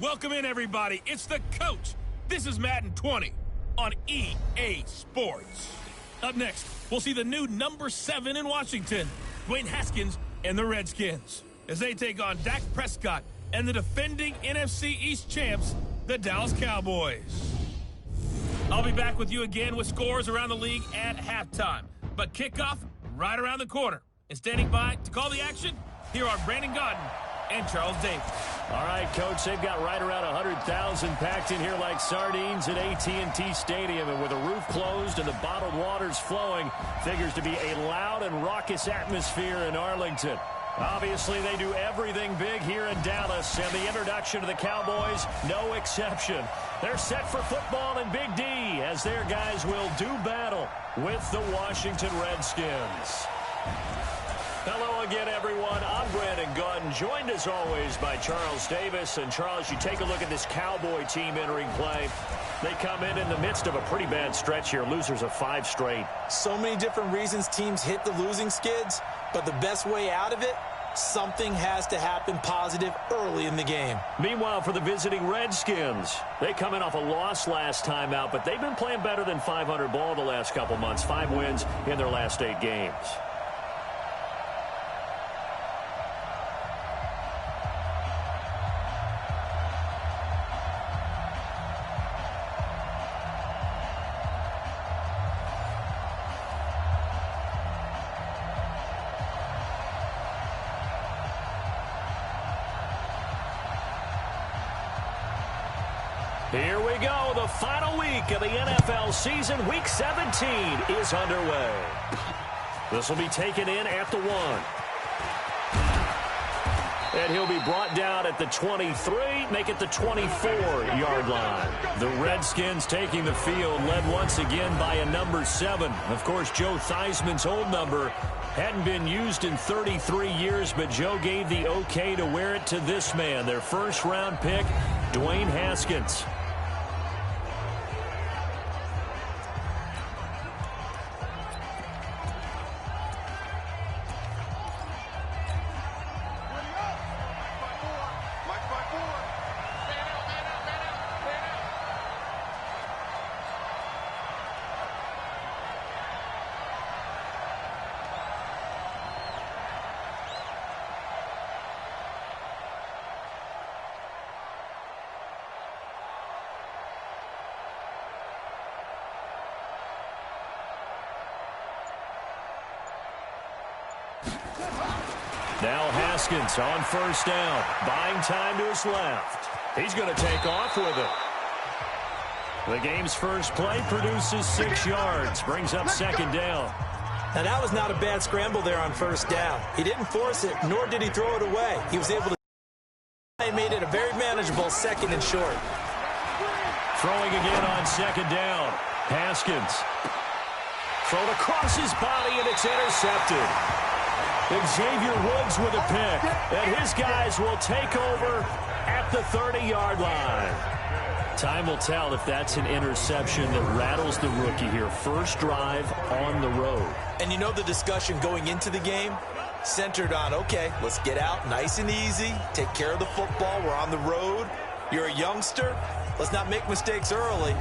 Welcome in, everybody. It's the coach. This is Madden 20 on EA Sports. Up next, we'll see the new number 7 in Washington, Dwayne Haskins and the Redskins, as they take on Dak Prescott and the defending NFC East champs, the Dallas Cowboys. I'll be back with you again with scores around the league at halftime. But kickoff right around the corner. And standing by to call the action, here are Brandon Gaudin and Charles Davis. All right, Coach, they've got right around 100,000 packed in here like sardines at AT&T Stadium. And with the roof closed and the bottled waters flowing, figures to be a loud and raucous atmosphere in Arlington. Obviously, they do everything big here in Dallas, and the introduction to the Cowboys, no exception. They're set for football in Big D, as their guys will do battle with the Washington Redskins. Hello again, everyone. I'm Brandon Gaudin, joined as always by Charles Davis. And Charles, you take a look at this Cowboy team entering play. They come in the midst of a pretty bad stretch here, losers of 5 straight. So many different reasons teams hit the losing skids, but the best way out of it, something has to happen positive early in the game. Meanwhile, for the visiting Redskins, they come in off a loss last time out, but they've been playing better than 500 ball the last couple months. 5 wins in their last 8 games. Here we go. The final week of the NFL season. Week 17 is underway. This will be taken in at the 1. And he'll be brought down at the 23, make it the 24-yard line. The Redskins taking the field, led once again by a number 7. Of course, Joe Theismann's old number hadn't been used in 33 years, but Joe gave the okay to wear it to this man, their first-round pick, Dwayne Haskins. Now Haskins on first down, buying time to his left. He's going to take off with it. The game's first play produces 6 yards, brings up second down. Now, that was not a bad scramble there on first down. He didn't force it, nor did he throw it away. He was able to. He made it a very manageable second and short. Throwing again on second down. Haskins. Thrown across his body, and it's intercepted. Xavier Woods with a pick, and his guys will take over at the 30-yard line. Time will tell if that's an interception that rattles the rookie here. First drive on the road. And you know the discussion going into the game centered on, okay, let's get out nice and easy, take care of the football, we're on the road, you're a youngster, let's not make mistakes early.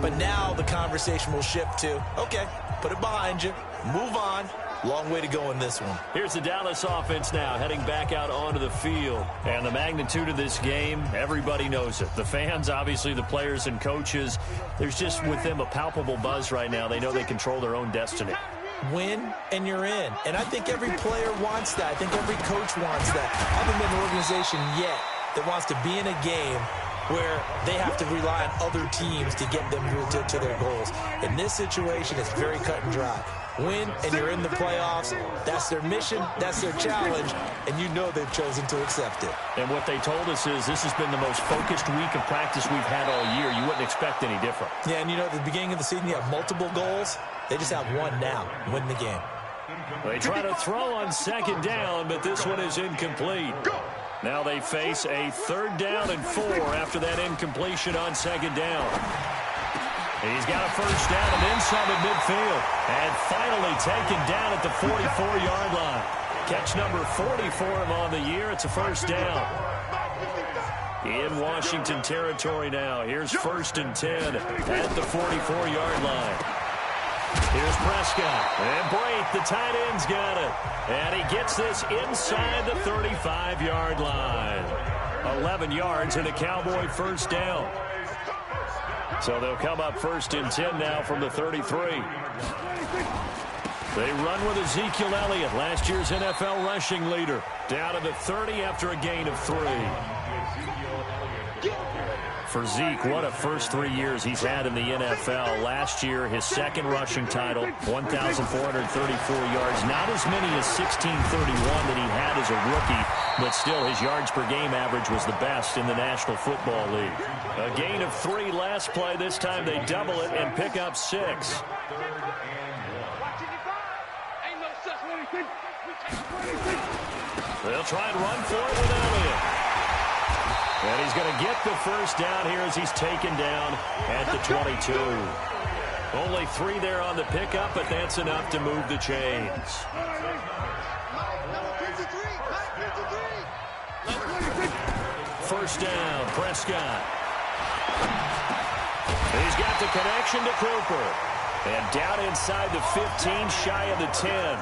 But now the conversation will shift to, okay, put it behind you, move on. Long way to go in this one. Here's the Dallas offense now, heading back out onto the field. And the magnitude of this game, everybody knows it. The fans, obviously the players and coaches, there's just with them a palpable buzz right now. They know they control their own destiny. Win, and you're in. And I think every player wants that. I think every coach wants that. I haven't been an organization yet that wants to be in a game where they have to rely on other teams to get them to their goals. In this situation, it's very cut and dry. Win, and you're in the playoffs. That's their mission. That's their challenge. And you know they've chosen to accept it. And what they told us is this has been the most focused week of practice we've had all year. You wouldn't expect any different. Yeah, and you know, at the beginning of the season, you have multiple goals. They just have one now, win the game. They try to throw on second down, but this one is incomplete. Now they face a 3rd down and 4 after that incompletion on second down. He's got a first down and then some at midfield. And finally taken down at the 44-yard line. Catch number 40 for him on the year. It's a first down. In Washington territory now. Here's 1st and 10 at the 44-yard line. Here's Prescott. And Brate, the tight end's got it. And he gets this inside the 35-yard line. 11 yards and a Cowboy first down. So they'll come up 1st and 10 now from the 33. They run with Ezekiel Elliott, last year's NFL rushing leader. Down to the 30 after a gain of 3. For Zeke, what a first 3 years he's had in the NFL. Last year, his 2nd rushing title, 1,434 yards. Not as many as 1,631 that he had as a rookie, but still his yards per game average was the best in the National Football League. A gain of 3 last play. This time they double it and pick up 6. They'll try and run for it with Elliott. And he's going to get the first down here as he's taken down at the 22. Only 3 there on the pickup, but that's enough to move the chains. First down, Prescott. He's got the connection to Cooper. And down inside the 15, shy of the 10.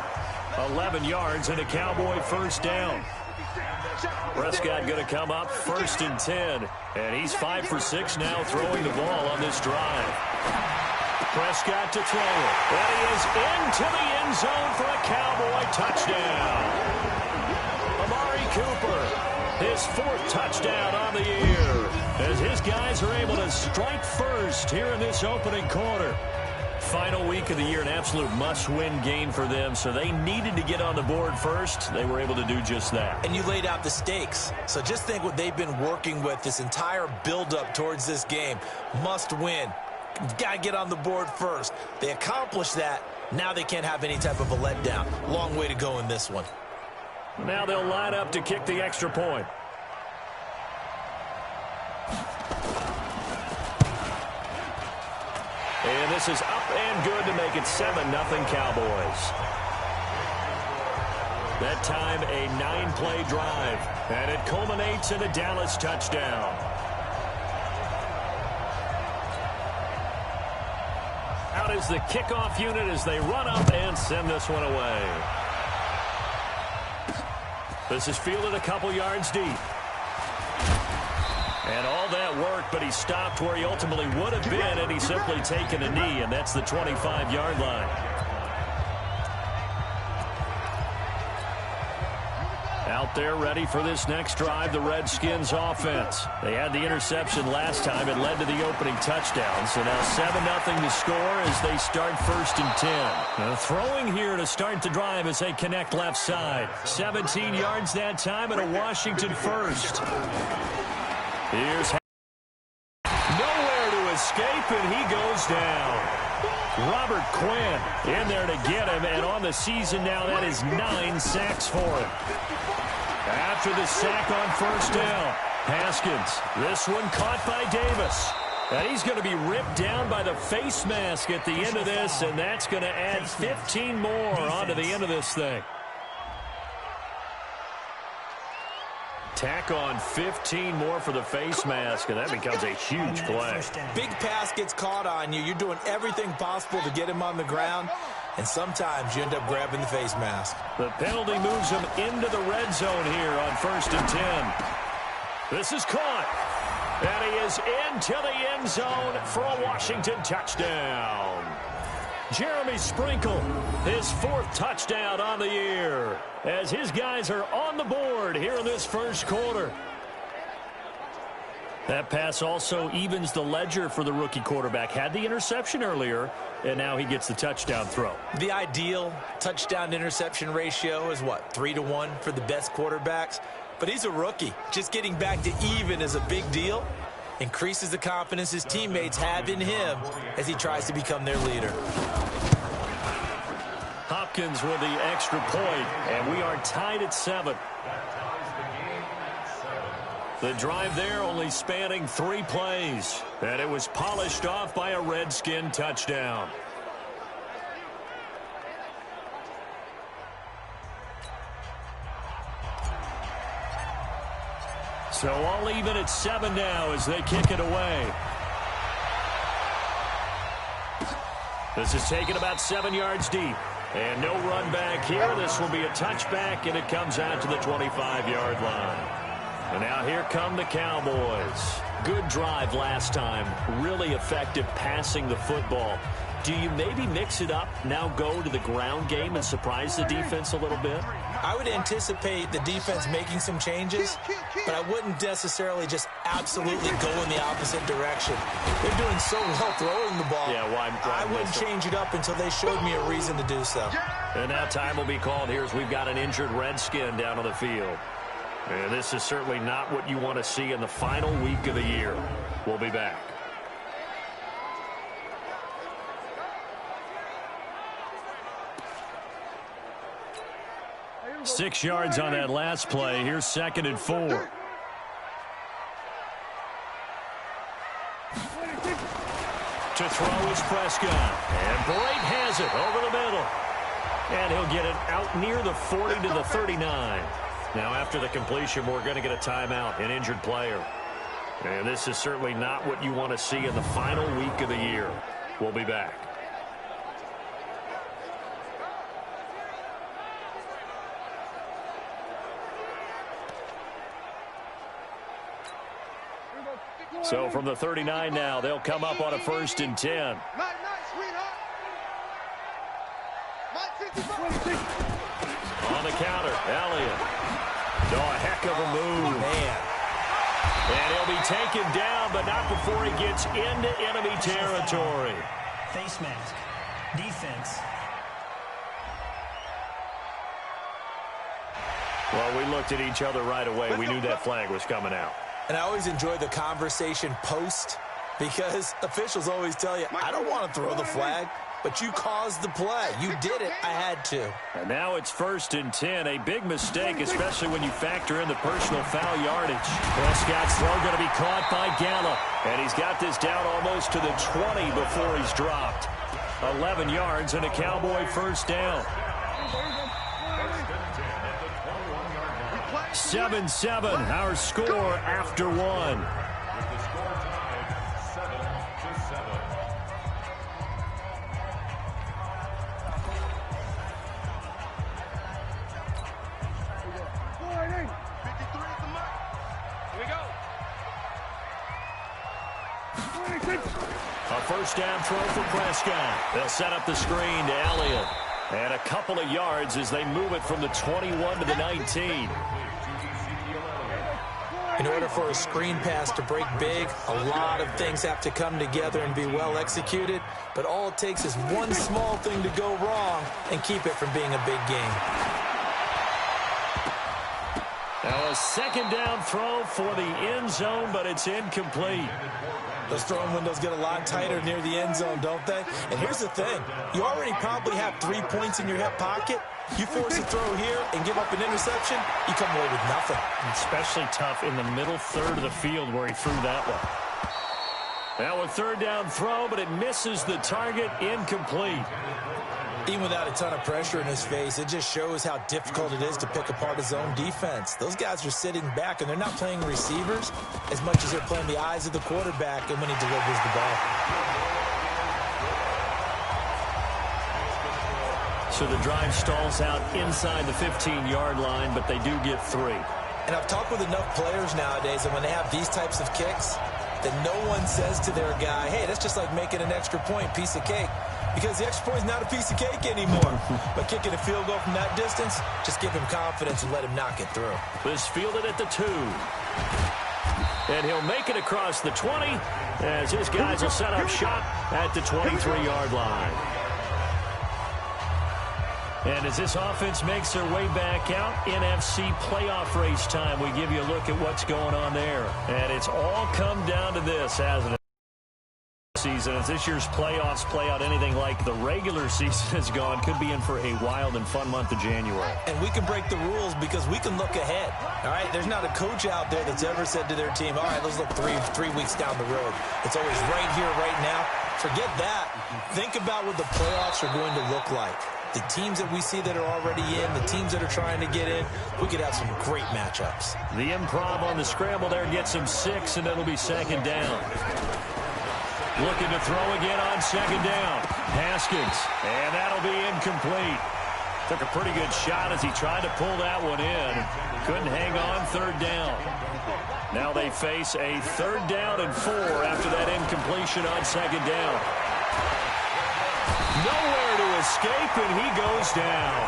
11 yards and a Cowboy first down. Prescott going to come up 1st and 10. And he's 5 for 6 now throwing the ball on this drive. Prescott to throw it. And he is into the end zone for a Cowboy touchdown. Amari Cooper, his 4th touchdown on the year, as his guys are able to strike first here in this opening quarter. Final week of the year, an absolute must-win game for them, so they needed to get on the board first. They were able to do just that. And you laid out the stakes. So just think what they've been working with this entire build-up towards this game. Must win. Got to get on the board first. They accomplished that. Now they can't have any type of a letdown. Long way to go in this one. Now they'll line up to kick the extra point. And this is up and good to make it 7-0 Cowboys. That time a 9-play drive. And it culminates in a Dallas touchdown. Out is the kickoff unit as they run up and send this one away. This is fielded a couple yards deep. And all that work, but he stopped where he ultimately would have been, and he's simply taken a knee, and that's the 25-yard line. Out there ready for this next drive, the Redskins offense. They had the interception last time. It led to the opening touchdown. So now 7-0 to score as they start 1st and 10. Now throwing here to start the drive as they connect left side. 17 yards that time and a Washington first. Here's nowhere to escape, and he goes down. Robert Quinn in there to get him, and on the season now, that is 9 sacks for him. After the sack on first down, Haskins, this one caught by Davis. And he's going to be ripped down by the face mask at the end of this, and that's going to add 15 more onto the end of this thing. Tack on 15 more for the face mask, and that becomes a huge play. Big pass gets caught on you. You're doing everything possible to get him on the ground, and sometimes you end up grabbing the face mask. The penalty moves him into the red zone here on 1st and 10. This is caught, and he is into the end zone for a Washington touchdown. Jeremy Sprinkle, his 4th touchdown on the year, as his guys are on the board here in this first quarter. That pass also evens the ledger for the rookie quarterback. Had the interception earlier, and now he gets the touchdown throw. The ideal touchdown-interception ratio is, what, 3-to-1 for the best quarterbacks? But he's a rookie. Just getting back to even is a big deal. Increases the confidence his teammates have in him as he tries to become their leader. Hopkins with the extra point, and we are tied at 7. The drive there only spanning 3 plays, and it was polished off by a Redskin touchdown. So all even at 7 now as they kick it away. This is taken about 7 yards deep. And no run back here. This will be a touchback, and it comes out to the 25-yard line. And now here come the Cowboys. Good drive last time. Really effective passing the football. Do you maybe mix it up, now go to the ground game and surprise the defense a little bit? I would anticipate the defense making some changes, but I wouldn't necessarily just absolutely go in the opposite direction. They're doing so well throwing the ball. Yeah, why I wouldn't change it up until they showed me a reason to do so. And now time will be called here as we've got an injured Redskin down on the field. And this is certainly not what you want to see in the final week of the year. We'll be back. Six yards on that last play. Here's 2nd and 4. To throw is Prescott. And Blake has it over the middle. And he'll get it out near the 40 to the 39. Now after the completion, we're going to get a timeout, an injured player. And this is certainly not what you want to see in the final week of the year. We'll be back. So from the 39 now, they'll come up on a 1st and 10. On the counter, Elliott. Oh, a heck of a move. Man. And he'll be taken down, but not before he gets into enemy territory. Face mask. Defense. Well, we looked at each other right away. We knew that flag was coming out. And I always enjoy the conversation post because officials always tell you, I don't want to throw the flag, but you caused the play. You did it. I had to. And now it's 1st and 10. A big mistake, especially when you factor in the personal foul yardage. Prescott's throw going to be caught by Gallup. And he's got this down almost to the 20 before he's dropped. 11 yards and a Cowboy 1st down. 7-7, our score after 1. A 1st down throw for Prescott. They'll set up the screen to Elliott. And a couple of yards as they move it from the 21 to the 19. In order for a screen pass to break big, a lot of things have to come together and be well executed. But all it takes is one small thing to go wrong and keep it from being a big game. Now a 2nd down throw for the end zone, but it's incomplete. Those throwing windows get a lot tighter near the end zone, don't they? And here's the thing. You already probably have 3 points in your hip pocket. You force a throw here and give up an interception, you come away with nothing. Especially tough in the middle third of the field where he threw that one. Now a 3rd down throw, but it misses the target, incomplete. Even without a ton of pressure in his face, it just shows how difficult it is to pick apart his own defense. Those guys are sitting back, and they're not playing receivers as much as they're playing the eyes of the quarterback and when he delivers the ball. So the drive stalls out inside the 15-yard line, but they do get 3. And I've talked with enough players nowadays, and when they have these types of kicks, that no one says to their guy, hey, that's just like making an extra point, piece of cake. Because the extra point is not a piece of cake anymore. But kicking a field goal from that distance, just give him confidence and let him knock it through. This fielded at the 2. And he'll make it across the 20 as his guys will set up shop at the 23-yard line. And as this offense makes their way back out, NFC playoff race time, we give you a look at what's going on there. And it's all come down to this, hasn't it? Season, as this year's playoffs play out anything like the regular season has gone, could be in for a wild and fun month of January. And we can break the rules because we can look ahead. All right, there's not a coach out there that's ever said to their team, all right, let's look three weeks down the road. It's always right here, right now. Forget that. Think about what the playoffs are going to look like. the teams that we see that are already in, the teams that are trying to get in, we could have some great matchups. The improv on the scramble there gets him 6, and it'll be second down. Looking to throw again on second down. Haskins, and that'll be incomplete. Took a pretty good shot as he tried to pull that one in. Couldn't hang on, third down. Now they face a 3rd down and 4 after that incompletion on second down. Nowhere to escape, and he goes down.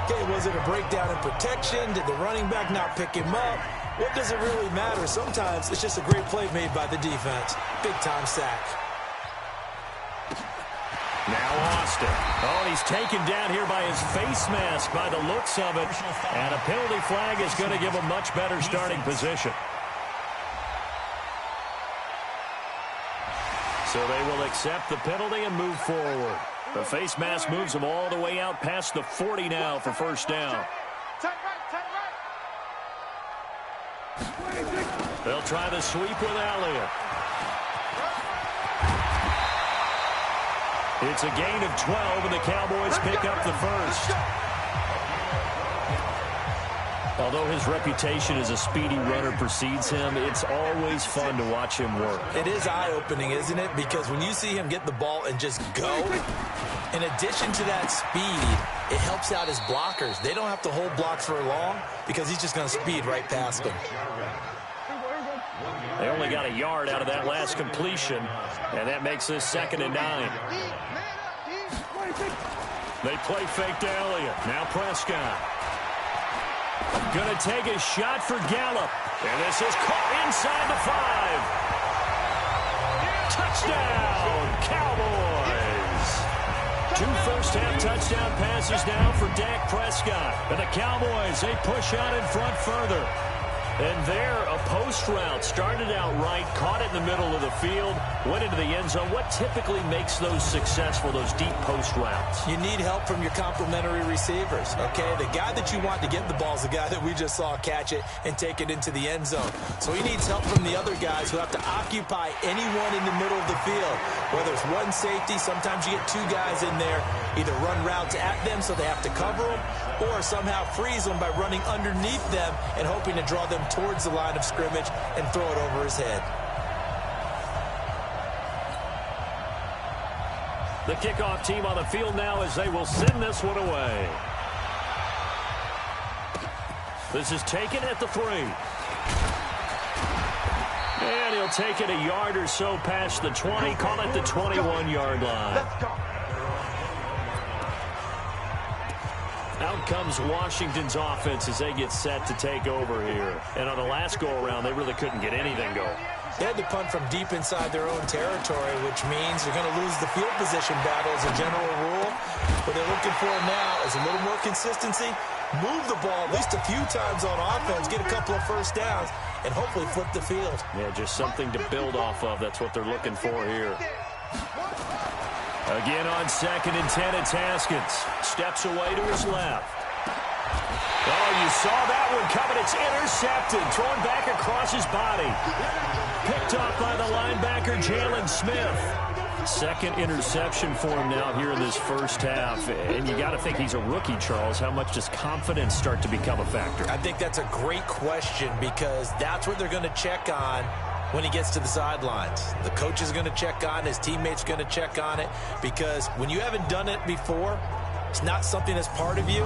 Okay, was it a breakdown in protection? Did the running back not pick him up? What does it really matter? Sometimes it's just a great play made by the defense. Big-time sack. Now Austin. Oh, and he's taken down here by his face mask by the looks of it. And a penalty flag is going to give a much better starting position. So they will accept the penalty and move forward. The face mask moves them all the way out past the 40 now for first down. They'll try the sweep with Elliott. It's a gain of 12, and the Cowboys pick up the first. Although his reputation as a speedy runner precedes him, it's always fun to watch him work. It is eye-opening, isn't it? Because when you see him get the ball and just go, in addition to that speed, it helps out his blockers. They don't have to hold blocks for long because he's just going to speed right past them. They only got a yard out of that last completion, and that makes this 2nd and 9. They play fake to Elliott. Now Prescott. Going to take a shot for Gallup. And this is caught inside the 5. Touchdown, Cowboys. 2 first-half touchdown passes now for Dak Prescott. And the Cowboys, they push out in front further. And there, a post route started out right, caught it in the middle of the field, went into the end zone. What typically makes those successful, those deep post routes? You need help from your complementary receivers, okay? The guy that you want to get the ball is the guy that we just saw catch it and take it into the end zone. So he needs help from the other guys who have to occupy anyone in the middle of the field. Whether it's one safety, sometimes you get 2 guys in there, either run routes at them so they have to cover them, or somehow freeze them by running underneath them and hoping to draw them towards the line of scrimmage and throw it over his head. The kickoff team on the field now as they will send this one away. This is taken at the 3. And he'll take it a yard or so past the 20, call it the 21-yard line. Out comes Washington's offense as they get set to take over here. And on the last go-around, they really couldn't get anything going. They had to punt from deep inside their own territory, which means they're going to lose the field position battle as a general rule. What they're looking for now is a little more consistency, move the ball at least a few times on offense, get a couple of first downs, and hopefully flip the field. Yeah, just something to build off of. That's what they're looking for here. Again on 2nd and 10, it's Haskins. Steps away to his left. Oh, you saw that one coming. It's intercepted. Thrown back across his body. Picked off by the linebacker, Jalen Smith. 2nd interception for him now here in this first half. And you got to think he's a rookie, Charles. How much does confidence start to become a factor? I think that's a great question because that's what they're going to check on when he gets to the sidelines. The coach is going to check on, his teammates going to check on it, because when you haven't done it before, it's not something that's part of you.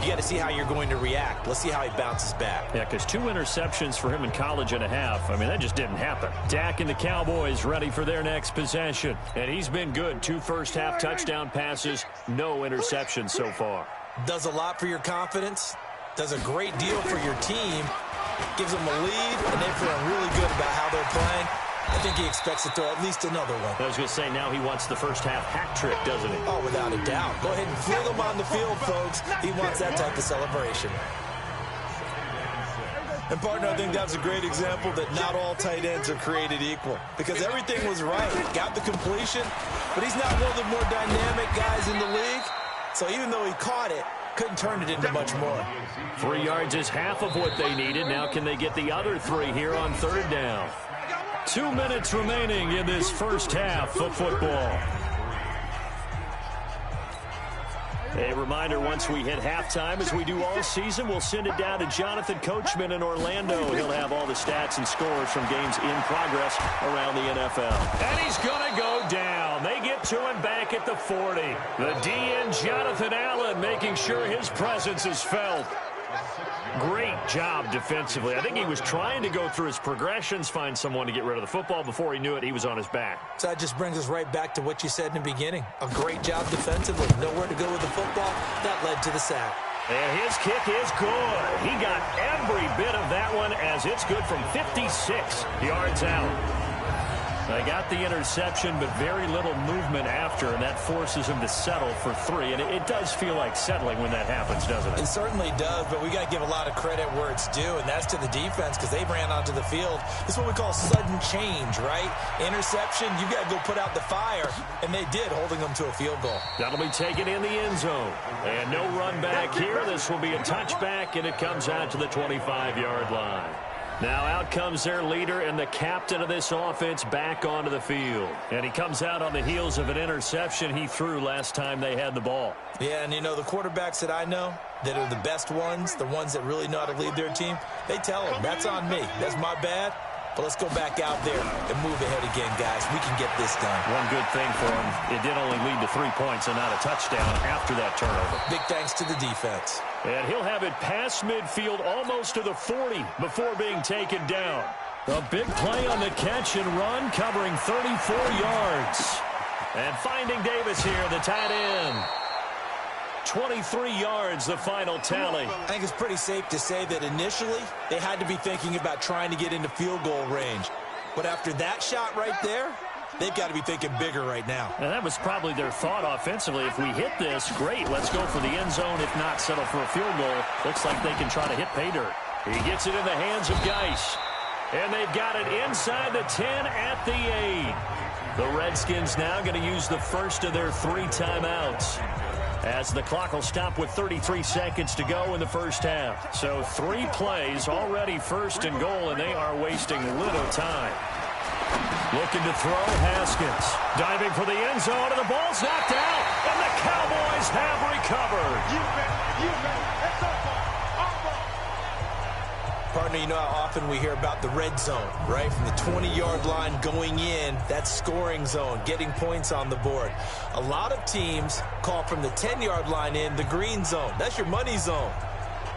You got to see how you're going to react. Let's see how he bounces back. Yeah, because 2 interceptions for him in college and a half. I mean, that just didn't happen. Dak and the Cowboys ready for their next possession. And he's been good. 2 first-half touchdown passes, no interceptions so far. Does a lot for your confidence. Does a great deal for your team. Gives them a lead, and they're feeling really good about how they're playing. I think he expects to throw at least another one. I was going to say, now he wants the first-half hat trick, doesn't he? Oh, without a doubt. Go ahead and fling him on the field, folks. He wants that type of celebration. And, partner, I think that's a great example that not all tight ends are created equal, because everything was right. Got the completion, but he's not one of the more dynamic guys in the league. So even though he caught it, couldn't turn it into much more. 3 yards is half of what they needed. Now can they get the other 3 here on 3rd down? 2 minutes remaining in this first half of football. A reminder, once we hit halftime, as we do all season, we'll send it down to Jonathan Coachman in Orlando. He'll have all the stats and scores from games in progress around the NFL. And he's going to go down. They get to him back at the 40. The DN, Jonathan Allen, making sure his presence is felt. Great job defensively. I think he was trying to go through his progressions, find someone to get rid of the football. Before he knew it, he was on his back. So that just brings us right back to what you said in the beginning. A great job defensively. Nowhere to go with the football. That led to the sack. And his kick is good. He got every bit of that one as it's good from 56 yards out. They got the interception, but very little movement after, and that forces him to settle for 3. And it does feel like settling when that happens, doesn't it? It certainly does, but we got to give a lot of credit where it's due, and that's to the defense because they ran onto the field. This is what we call sudden change, right? Interception, you got to go put out the fire, and they did, holding them to a field goal. That'll be taken in the end zone. And no run back here. This will be a touchback, and it comes out to the 25-yard line. Now out comes their leader and the captain of this offense back onto the field. And he comes out on the heels of an interception he threw last time they had the ball. Yeah, and you know, the quarterbacks that I know that are the best ones, the ones that really know how to lead their team, they tell them, that's on me. That's my bad. But let's go back out there and move ahead again, guys. We can get this done. One good thing for him, it did only lead to 3 points and not a touchdown after that turnover. Big thanks to the defense. And he'll have it past midfield almost to the 40 before being taken down. A big play on the catch and run, covering 34 yards. And finding Davis here, the tight end. 23 yards, the final tally. I think it's pretty safe to say that initially they had to be thinking about trying to get into field goal range. But after that shot right there, they've got to be thinking bigger right now. And that was probably their thought offensively. If we hit this, great. Let's go for the end zone. If not, settle for a field goal. Looks like they can try to hit pay dirt. He gets it in the hands of Geis. And they've got it inside the 10 at the 8. The Redskins now going to use the first of their 3 timeouts, as the clock will stop with 33 seconds to go in the first half. So 3 plays, already first and goal, and they are wasting little time. Looking to throw, Haskins. Diving for the end zone, and the ball's knocked out, and the Cowboys have recovered. It's our ball. Partner, you know how often we hear about the red zone, right? From the 20-yard line going in, that scoring zone, getting points on the board. A lot of teams call from the 10-yard line in the green zone. That's your money zone.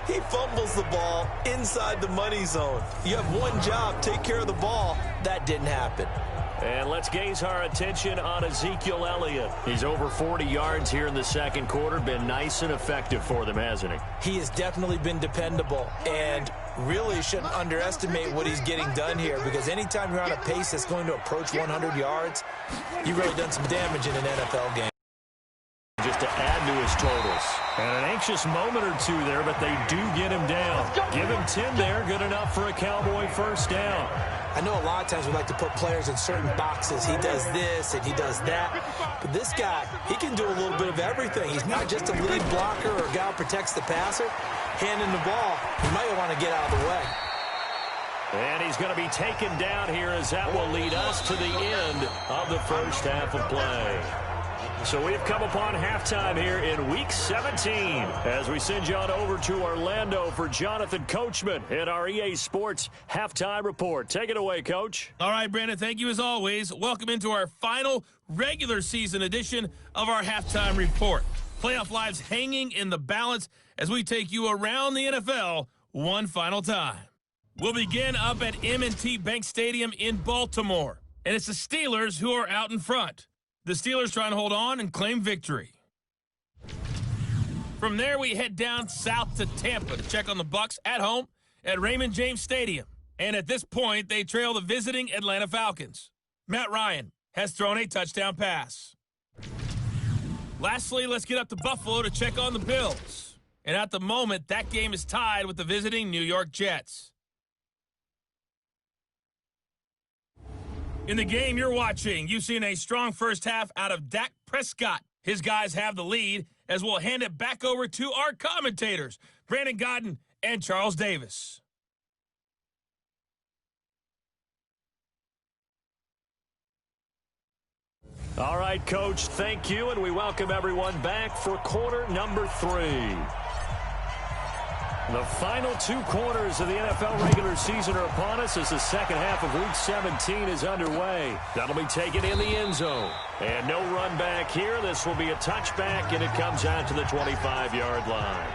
He fumbles the ball inside the money zone. You have one job, take care of the ball. That didn't happen. And let's gaze our attention on Ezekiel Elliott. He's over 40 yards here in the second quarter. Been nice and effective for them, hasn't he? He has definitely been dependable, and really shouldn't underestimate what he's getting done here, because anytime you're on a pace that's going to approach 100 yards, you've really done some damage in an NFL game. Just to add to his totals. And an anxious moment or two there, but they do get him down. Give him 10 there, good enough for a Cowboy first down. I know a lot of times we like to put players in certain boxes. He does this and he does that. But this guy, he can do a little bit of everything. He's not just a lead blocker or a guy who protects the passer. Handing the ball, he might want to get out of the way. And he's going to be taken down here, as that will lead us to the end of the first half of play. So we've come upon halftime here in Week 17 as we send you on over to Orlando for Jonathan Coachman in our EA Sports Halftime Report. Take it away, Coach. All right, Brandon, thank you as always. Welcome into our final regular season edition of our Halftime Report. Playoff lives hanging in the balance as we take you around the NFL one final time. We'll begin up at M&T Bank Stadium in Baltimore, and it's the Steelers who are out in front. The Steelers trying to hold on and claim victory. From there, we head down south to Tampa to check on the Bucs at home at Raymond James Stadium. And at this point, they trail the visiting Atlanta Falcons. Matt Ryan has thrown a touchdown pass. Lastly, let's get up to Buffalo to check on the Bills. And at the moment, that game is tied with the visiting New York Jets. In the game you're watching, you've seen a strong first half out of Dak Prescott. His guys have the lead, as we'll hand it back over to our commentators, Brandon Godden and Charles Davis. All right, Coach, thank you, and we welcome everyone back for quarter number 3. The final 2 quarters of the NFL regular season are upon us as the second half of Week 17 is underway. That'll be taken in the end zone. And no run back here. This will be a touchback, and it comes out to the 25-yard line.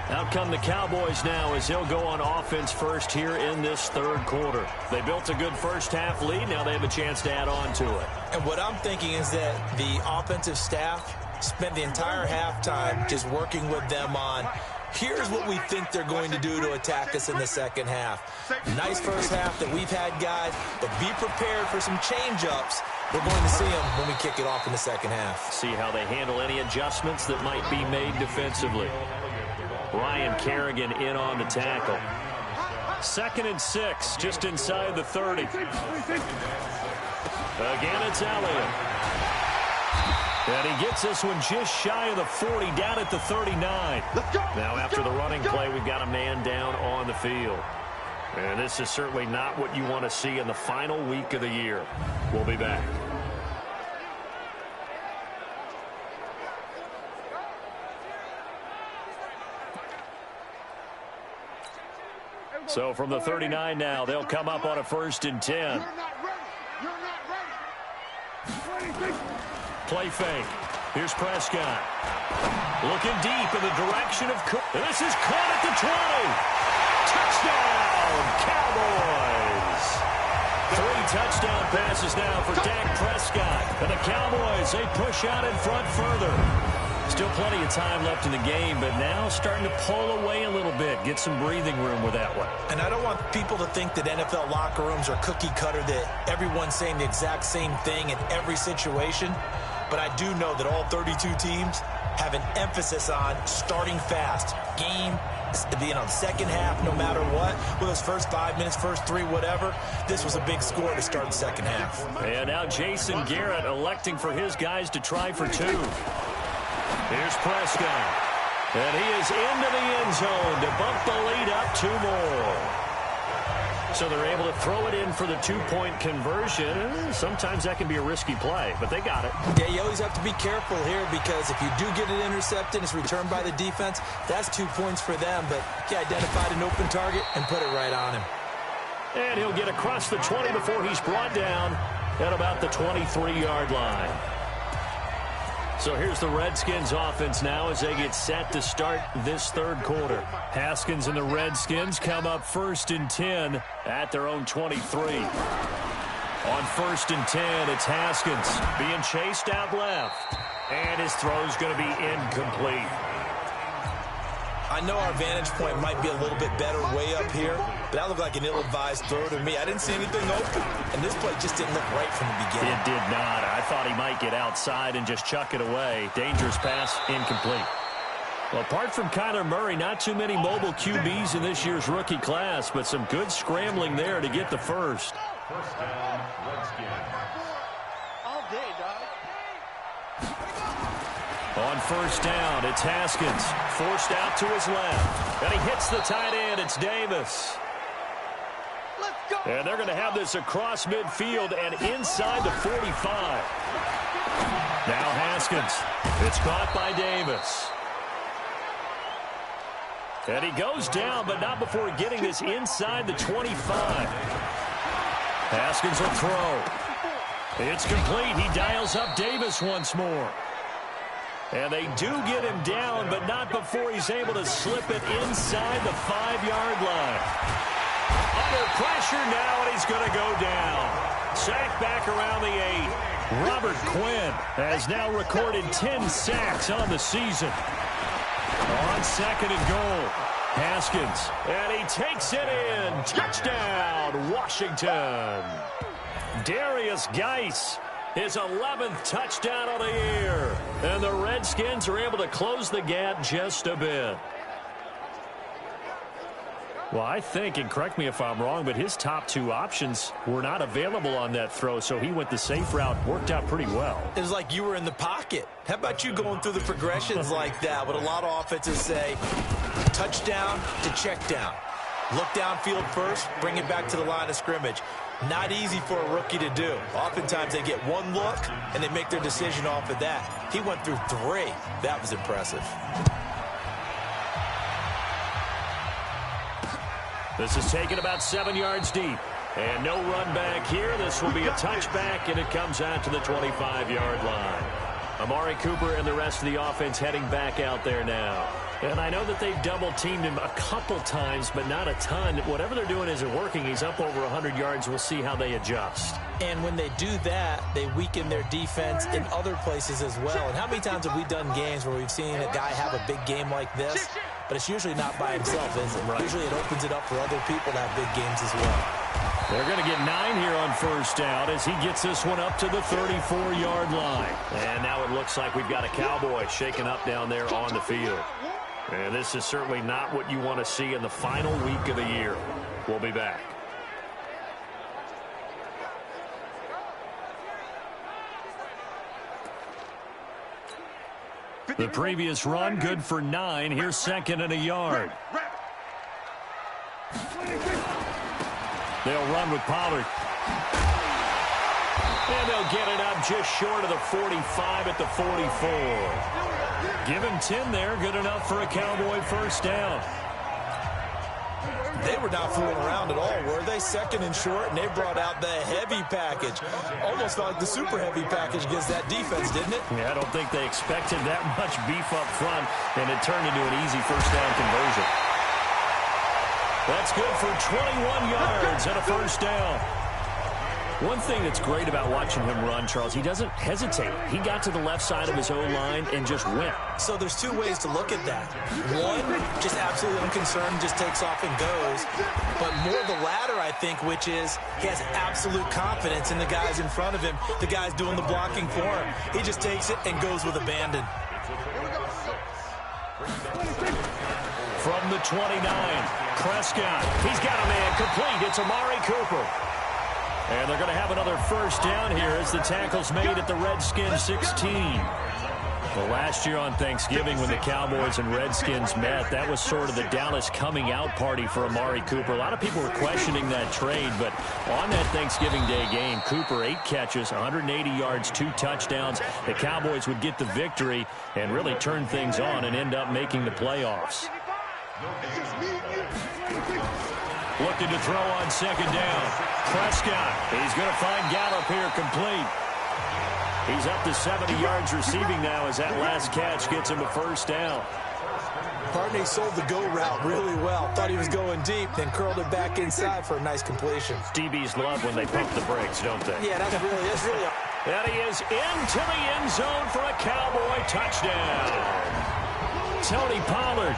Out come the Cowboys now as they'll go on offense first here in this third quarter. They built a good first-half lead. Now they have a chance to add on to it. And what I'm thinking is that the offensive staff spent the entire halftime just working with them on, here's what we think they're going to do to attack us in the second half. Nice first half that we've had, guys, but be prepared for some change-ups. We're going to see them when we kick it off in the second half. See how they handle any adjustments that might be made defensively. Ryan Kerrigan in on the tackle. 2nd and 6, just inside the 30. Again, it's Elliott. And he gets this one just shy of the 40, down at the 39. Now, after the running play, we've got a man down on the field. And this is certainly not what you want to see in the final week of the year. We'll be back. So from the 39 now, they'll come up on a 1st and 10. Play fake. Here's Prescott. Looking deep in the direction of Cook. This is caught at the 20. Touchdown, Cowboys. 3 touchdown passes now for Dak Prescott. And the Cowboys, they push out in front further. Still plenty of time left in the game, but now starting to pull away a little bit. Get some breathing room with that one. And I don't want people to think that NFL locker rooms are cookie cutter, that everyone's saying the exact same thing in every situation. But I do know that all 32 teams have an emphasis on starting fast. Game, second half, no matter what. With those first 5 minutes, first 3, whatever. This was a big score to start the second half. And now Jason Garrett electing for his guys to try for 2. Here's Prescott. And he is into the end zone to bump the lead up 2 more. So they're able to throw it in for the 2-point conversion. Sometimes that can be a risky play, but they got it. Yeah, you always have to be careful here because if you do get it intercepted, it's returned by the defense, that's 2 points for them. But he identified an open target and put it right on him. And he'll get across the 20 before he's brought down at about the 23-yard line. So here's the Redskins offense now as they get set to start this third quarter. Haskins and the Redskins come up 1st and 10 at their own 23. On 1st and 10, it's Haskins being chased out left. And his throw's going to be incomplete. I know our vantage point might be a little bit better way up here, but that looked like an ill-advised throw to me. I didn't see anything open, and this play just didn't look right from the beginning. It did not. I thought he might get outside and just chuck it away. Dangerous pass, incomplete. Well, apart from Kyler Murray, not too many mobile QBs in this year's rookie class, but some good scrambling there to get the first. First down, Redskins. All day, dog. On 1st down, it's Haskins. Forced out to his left. And he hits the tight end. It's Davis. Let's go. And they're going to have this across midfield and inside the 45. Now Haskins. It's caught by Davis. And he goes down, but not before getting this inside the 25. Haskins will throw. It's complete. He dials up Davis once more. And they do get him down, but not before he's able to slip it inside the 5-yard line. Under pressure now, and he's going to go down. Sacked back around the 8. Robert Quinn has now recorded 10 sacks on the season. On 2nd and goal, Haskins. And he takes it in. Touchdown, Washington. Darius Geis. His 11th touchdown of the year. And the Redskins are able to close the gap just a bit. Well, I think, and correct me if I'm wrong, but his top 2 options were not available on that throw, so he went the safe route. Worked out pretty well. It was like you were in the pocket. How about you going through the progressions like that? What a lot of offenses say, touchdown to check down. Look downfield first, bring it back to the line of scrimmage. Not easy for a rookie to do. Oftentimes they get one look and they make their decision off of that. He went through 3. That was impressive. This is taken about 7 yards deep. And no run back here. This will be a touchback, and it comes out to the 25-yard line. Amari Cooper and the rest of the offense heading back out there now. And I know that they've double-teamed him a couple times, but not a ton. Whatever they're doing isn't working. He's up over 100 yards. We'll see how they adjust. And when they do that, they weaken their defense in other places as well. And how many times have we done games where we've seen a guy have a big game like this, but it's usually not by himself, is it? Right. Usually it opens it up for other people to have big games as well. They're going to get 9 here on first down as he gets this one up to the 34-yard line. And now it looks like we've got a Cowboy shaken up down there on the field. And this is certainly not what you want to see in the final week of the year. We'll be back. The previous run, good for 9. Here's second and a yard. They'll run with Pollard. And they'll get it up just short of the 45 at the 44. Give him 10 there. Good enough for a Cowboy first down. They were not fooling around at all, were they? Second and short, and they brought out the heavy package. Almost felt like the super heavy package against that defense, didn't it? Yeah, I don't think they expected that much beef up front, and it turned into an easy first down conversion. That's good for 21 yards and a first down. One thing that's great about watching him run, Charles, he doesn't hesitate. He got to the left side of his O-line and just went. So there's 2 ways to look at that. One, just absolutely unconcerned, just takes off and goes. But more the latter, I think, which is he has absolute confidence in the guys in front of him, the guys doing the blocking for him. He just takes it and goes with abandon. From the 29, Prescott. He's got a man complete. It's Amari Cooper. And they're going to have another first down here as the tackle's made at the Redskins 16. Well, last year on Thanksgiving when the Cowboys and Redskins met, that was sort of the Dallas coming out party for Amari Cooper. A lot of people were questioning that trade, but on that Thanksgiving Day game, Cooper 8 catches, 180 yards, 2 touchdowns. The Cowboys would get the victory and really turn things on and end up making the playoffs. Looking to throw on second down. Prescott, he's going to find Gallup here complete. He's up to 70 yards receiving now as that last catch gets him a first down. Partney sold the go route really well. Thought he was going deep, then curled it back inside for a nice completion. DBs love when they pump the brakes, don't they? Yeah, that's really. And he is into the end zone for a Cowboy touchdown. Tony Pollard,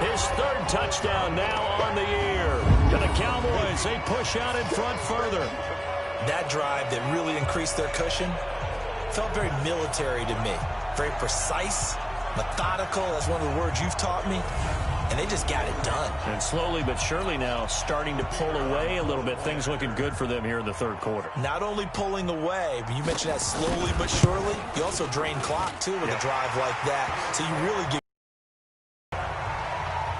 his 3rd touchdown now on the year. And the Cowboys, they push out in front further. That drive that really increased their cushion felt very military to me. Very precise, methodical. That's one of the words you've taught me. And they just got it done. And slowly but surely now starting to pull away a little bit. Things looking good for them here in the 3rd quarter. Not only pulling away, but you mentioned that slowly but surely. You also drain clock, too, with a drive like that. So you really give.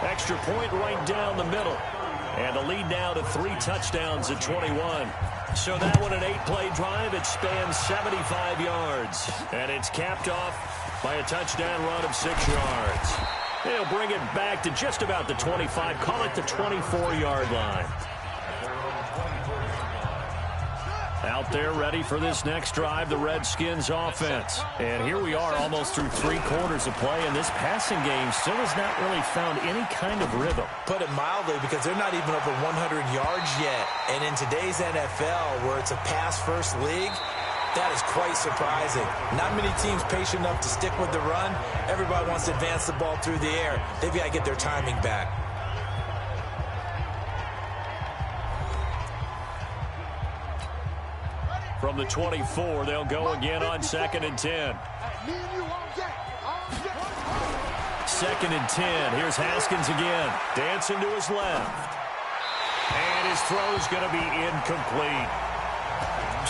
Extra point right down the middle. And the lead now to 3 touchdowns at 21. So that one, an 8-play drive. It spans 75 yards. And it's capped off by a touchdown run of 6 yards. They'll bring it back to just about the 25. Call it the 24-yard line. Out there ready for this next drive, the Redskins offense. And here we are almost through 3 quarters of play, and this passing game still has not really found any kind of rhythm. Put it mildly, because they're not even over 100 yards yet. And in today's NFL, where it's a pass-first league, that is quite surprising. Not many teams patient enough to stick with the run. Everybody wants to advance the ball through the air. They've got to get their timing back. From the 24, they'll go again on 2nd and 10. 2nd and 10. Here's Haskins again. Dancing to his left. And his throw's going to be incomplete.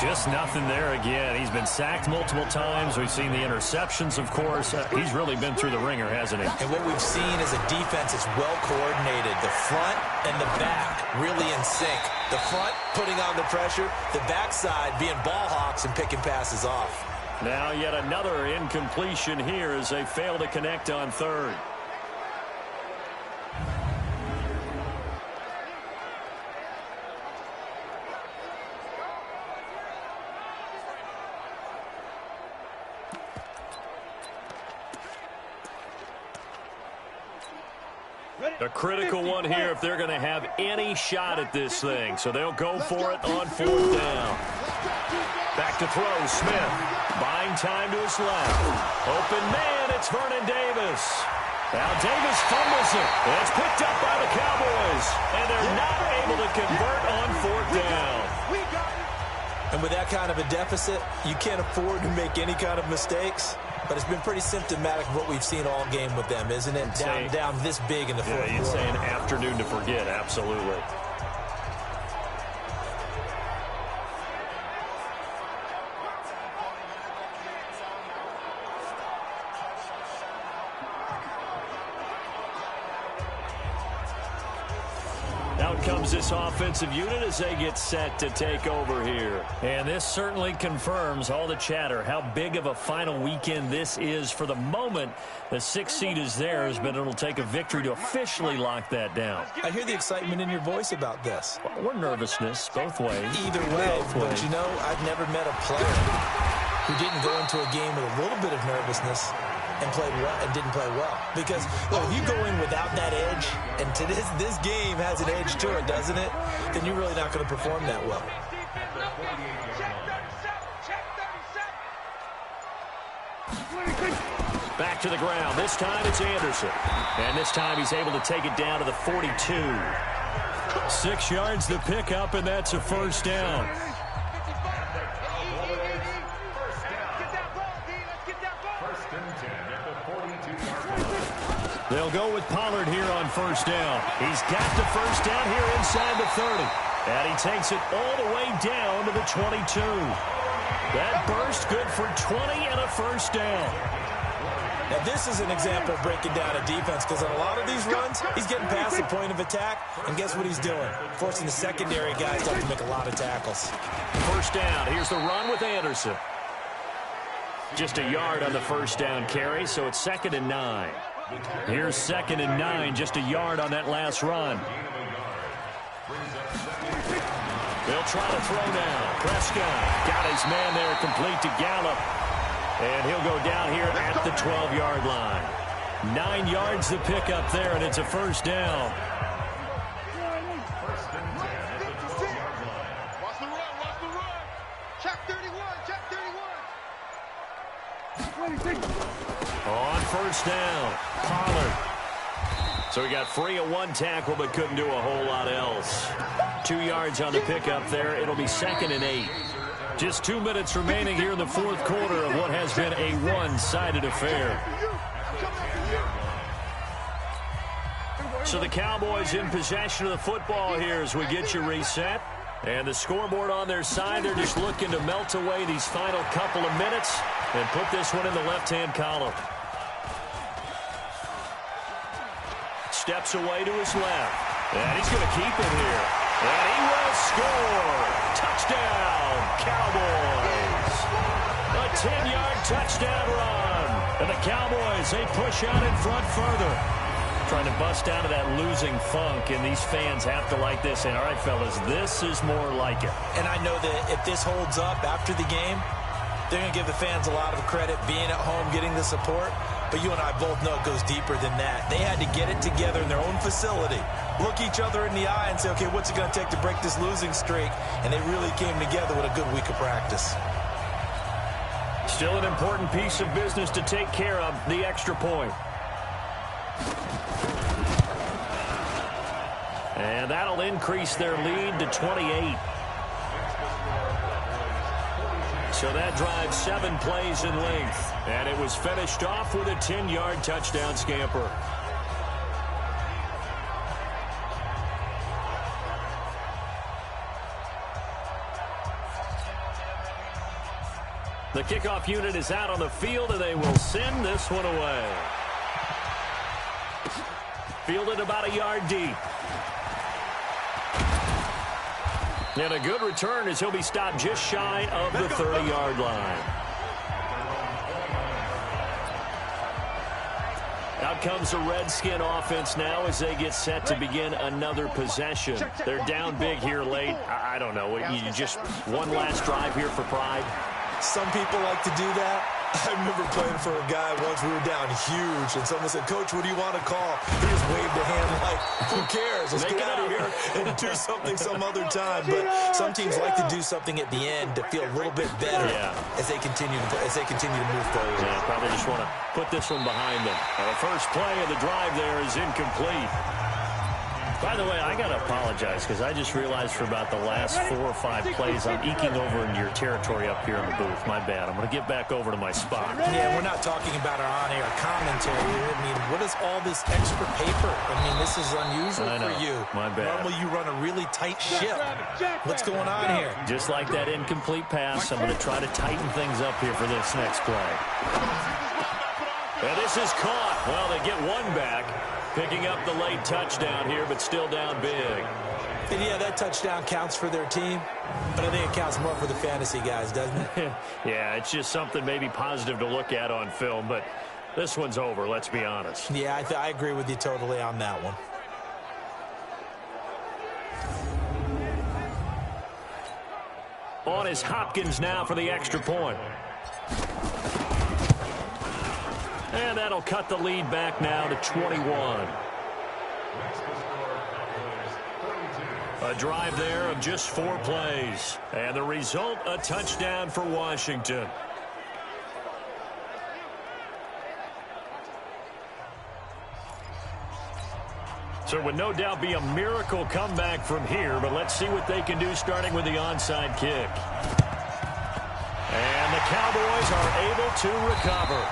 Just nothing there again. He's been sacked multiple times. We've seen the interceptions, of course. He's really been through the ringer, hasn't he? And what we've seen is a defense that's well coordinated. The front and the back really in sync. The front putting on the pressure, the backside being ball hawks and picking passes off. Now yet another incompletion here as they fail to connect on third. A critical one here if they're going to have any shot at this thing. So they'll go for it on fourth down. Back to throw, Smith. Buying time to his left. Open man, it's Vernon Davis. Now Davis fumbles it. It's picked up by the Cowboys. And they're not able to convert on fourth down. And with that kind of a deficit, you can't afford to make any kind of mistakes. But it's been pretty symptomatic of what we've seen all game with them, isn't it? Down this big in the fourth quarter. Yeah, you'd say an afternoon to forget, absolutely. Out comes this offensive unit as they get set to take over here. And this certainly confirms all the chatter, how big of a final weekend this is. For the moment, the 6th seed is theirs, but it'll take a victory to officially lock that down. I hear the excitement in your voice about this. Or nervousness, both ways. Either way, but you know, I've never met a player who didn't go into a game with a little bit of nervousness and played well and didn't play well. Because look, if you go in without that edge, and to this game has an edge to it, doesn't it? Then you're really not going to perform that well. Back to the ground. This time it's Anderson. And this time he's able to take it down to the 42. 6 yards the pickup, and that's a first down. They'll go with Pollard here on first down. He's got the first down here inside the 30. And he takes it all the way down to the 22. That burst good for 20 and a first down. Now, this is an example of breaking down a defense, because on a lot of these runs, he's getting past the point of attack, and guess what he's doing? Forcing the secondary guys to have to make a lot of tackles. First down. Here's the run with Anderson. Just a yard on the first down carry, so it's 2nd and 9. Here's 2nd and 9, just a yard on that last run. They'll try to throw now. Prescott got his man there, complete to Gallup. And he'll go down here at the 12-yard line. 9 yards to pick up there, and it's a first down. Watch the run. Check 31. On first down, Pollard. So he got free of one tackle, but couldn't do a whole lot else. 2 yards on the pickup there. It'll be 2nd and 8. Just 2 minutes remaining here in the fourth quarter of what has been a one-sided affair. So the Cowboys in possession of the football here as we get you reset. And the scoreboard on their side, they're just looking to melt away these final couple of minutes and put this one in the left-hand column. Steps away to his left. And he's going to keep it here. And he will score. Touchdown, Cowboys. A 10-yard touchdown run. And the Cowboys, they push out in front further. Trying to bust out of that losing funk, and these fans have to like this. And all right, fellas, this is more like it. And I know that if this holds up after the game, they're going to give the fans a lot of credit being at home, getting the support. But you and I both know it goes deeper than that. They had to get it together in their own facility, look each other in the eye and say, okay, what's it going to take to break this losing streak? And they really came together with a good week of practice. Still an important piece of business to take care of, the extra point. And that'll increase their lead to 28. So that drives 7 plays in length. And it was finished off with a 10-yard touchdown scamper. The kickoff unit is out on the field, and they will send this one away. Fielded about a yard deep. And a good return as he'll be stopped just shy of the 30-yard line. Out comes the Redskin offense now as they get set to begin another possession. They're down big here late. I don't know. You just one last drive here for pride. Some people like to do that. I remember playing for a guy once. We were down huge, and someone said, "Coach, what do you want to call?" He just waved a hand like, "Who cares? Let's get out of here and do something some other time." But some teams like to do something at the end to feel a little bit better as they continue to move forward. Yeah, probably just want to put this one behind them. The first play of the drive there is incomplete. By the way, I got to apologize because I just realized for about the last 4 or 5 plays I'm eking over into your territory up here in the booth. My bad. I'm going to get back over to my spot. Yeah, we're not talking about our on-air commentary here. I mean, what is all this extra paper? I mean, this is unusual for you. My bad. Normally you run a really tight ship. What's going on here? Just like that incomplete pass, I'm going to try to tighten things up here for this next play. And this is caught. Well, they get one back. Picking up the late touchdown here, but still down big. And yeah, that touchdown counts for their team, but I think it counts more for the fantasy guys, doesn't it? Yeah, it's just something maybe positive to look at on film, but this one's over, let's be honest. Yeah, I agree with you totally on that one. On is Hopkins now for the extra point. And that'll cut the lead back now to 21. A drive there of just 4 plays. And the result, a touchdown for Washington. So it would no doubt be a miracle comeback from here, but let's see what they can do starting with the onside kick. And the Cowboys are able to recover.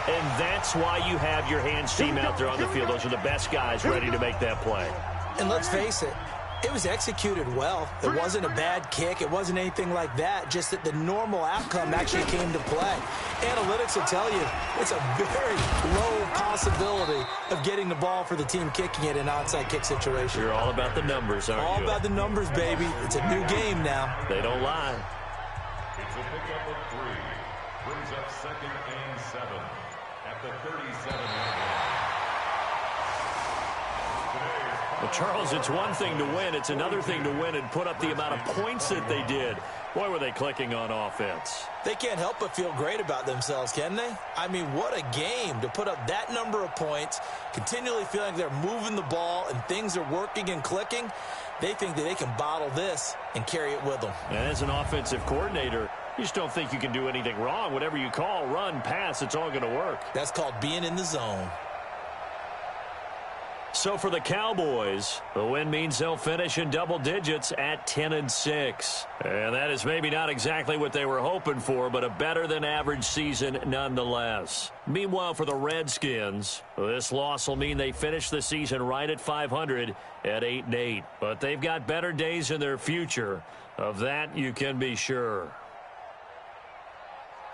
And that's why you have your hands team out there on the field. Those are the best guys ready to make that play. And let's face it, it was executed well. It wasn't a bad kick. It wasn't anything like that. Just that the normal outcome actually came to play. Analytics will tell you it's a very low possibility of getting the ball for the team kicking it in an onside kick situation. You're all about the numbers, aren't you? All about the numbers, baby. It's a new game now. They don't lie. It's a pickup of 3. Brings up 2nd and 7 at the 37-yard line. Well, Charles, it's one thing to win. It's another thing to win and put up the amount of points that they did. Boy, were they clicking on offense. They can't help but feel great about themselves, can they? I mean, what a game to put up that number of points, continually feeling they're moving the ball and things are working and clicking. They think that they can bottle this and carry it with them. And as an offensive coordinator, you just don't think you can do anything wrong. Whatever you call, run, pass, it's all going to work. That's called being in the zone. So for the Cowboys, the win means they'll finish in double digits at 10-6. And that is maybe not exactly what they were hoping for, but a better than average season nonetheless. Meanwhile, for the Redskins, this loss will mean they finish the season right at 500 at 8-8. But they've got better days in their future. Of that, you can be sure.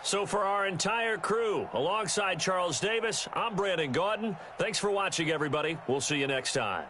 So for our entire crew, alongside Charles Davis, I'm Brandon Gaudin. Thanks for watching, everybody. We'll see you next time.